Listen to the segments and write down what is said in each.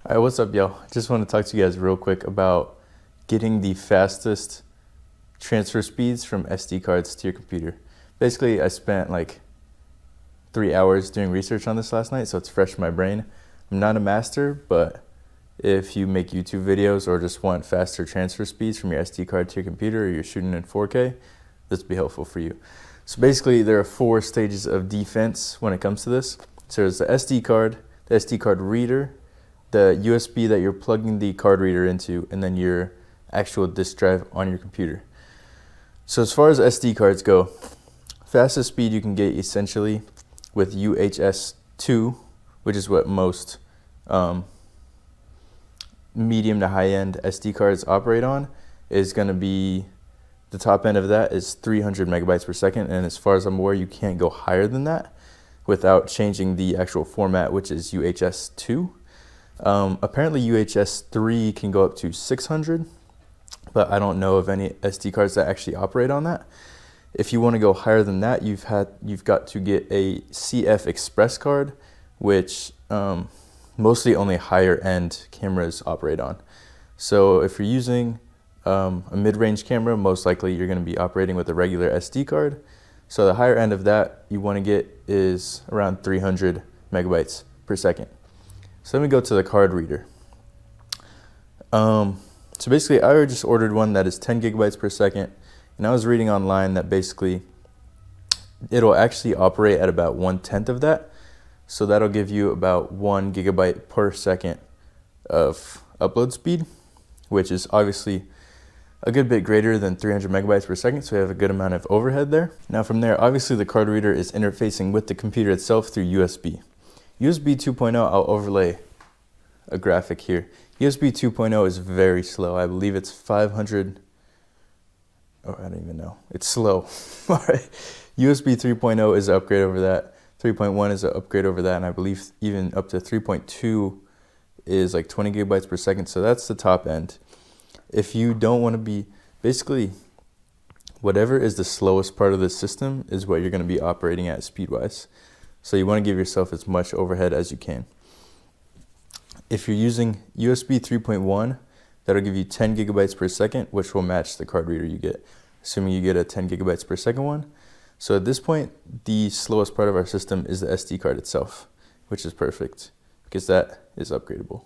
Alright, what's up, y'all? Just want to talk to you guys real quick about getting the fastest transfer speeds from SD cards to your computer. Basically, I spent like 3 hours doing research on this last night, so it's fresh in my brain. I'm not a master, but if you make YouTube videos or just want faster transfer speeds from your SD card to your computer, or you're shooting in 4K, this will be helpful for you. So basically, there are 4 stages of defense when it comes to this. So there's the SD card reader, the USB that you're plugging the card reader into, and then your actual disk drive on your computer. So as far as SD cards go, fastest speed you can get essentially with UHS 2, which is what most medium to high-end SD cards operate on, is going to be, the top end of that is 300 megabytes per second, and as far as I'm aware, you can't go higher than that without changing the actual format, which is UHS 2. Apparently UHS 3 can go up to 600, but I don't know of any SD cards that actually operate on that. If you want to go higher than that, you've got to get a CF Express card, which mostly only higher end cameras operate on. So if you're using a mid-range camera, most likely you're going to be operating with a regular SD card. So the higher end of that you want to get is around 300 megabytes per second. So let me go to the card reader. So basically I just ordered one that is 10 gigabytes per second, and I was reading online that basically it'll actually operate at about 1/10 of that. So that'll give you about 1 gigabyte per second of upload speed, which is obviously a good bit greater than 300 megabytes per second, so we have a good amount of overhead there. Now from there, obviously the card reader is interfacing with the computer itself through USB. USB 2.0, I'll overlay a graphic here. USB 2.0 is very slow. I believe it's 500, I don't even know. It's slow. All right. USB 3.0 is an upgrade over that. 3.1 is an upgrade over that, and I believe even up to 3.2 is like 20 gigabytes per second, so that's the top end. If you don't want to be, basically, whatever is the slowest part of the system is what you're going to be operating at speed-wise. So you want to give yourself as much overhead as you can. If you're using USB 3.1, that'll give you 10 gigabytes per second, which will match the card reader you get, assuming you get a 10 gigabytes per second one. So at this point, the slowest part of our system is the SD card itself, which is perfect because that is upgradable.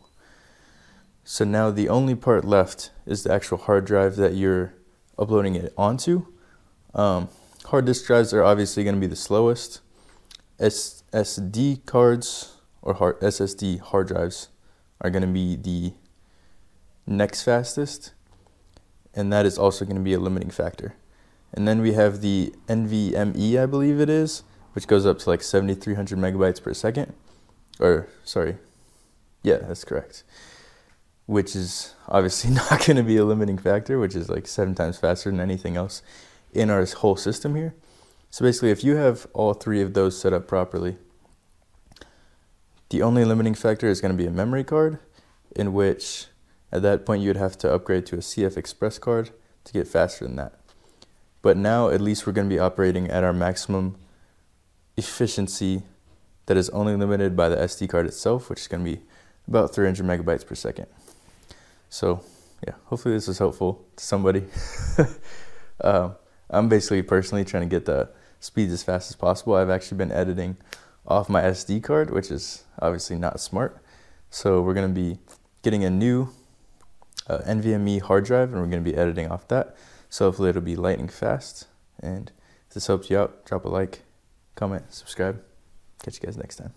So now the only part left is the actual hard drive that you're uploading it onto. Hard disk drives are obviously going to be the slowest. SSD cards or SSD hard drives are going to be the next fastest, and that is also going to be a limiting factor. And then we have the NVMe, I believe it is, which goes up to like 7,300 megabytes per second. Or, sorry, yeah, that's correct. Which is obviously not going to be a limiting factor, which is like 7 times faster than anything else in our whole system here. So basically, if you have all 3 of those set up properly, the only limiting factor is going to be a memory card, in which at that point you would have to upgrade to a CF Express card to get faster than that. But now at least we're going to be operating at our maximum efficiency that is only limited by the SD card itself, which is going to be about 300 megabytes per second. So yeah, hopefully this is helpful to somebody. I'm basically personally trying to get the speeds as fast as possible. I've actually been editing off my SD card, which is obviously not smart. So we're going to be getting a new NVMe hard drive, and we're going to be editing off that. So hopefully it'll be lightning fast. And if this helps you out, drop a like, comment, subscribe. Catch you guys next time.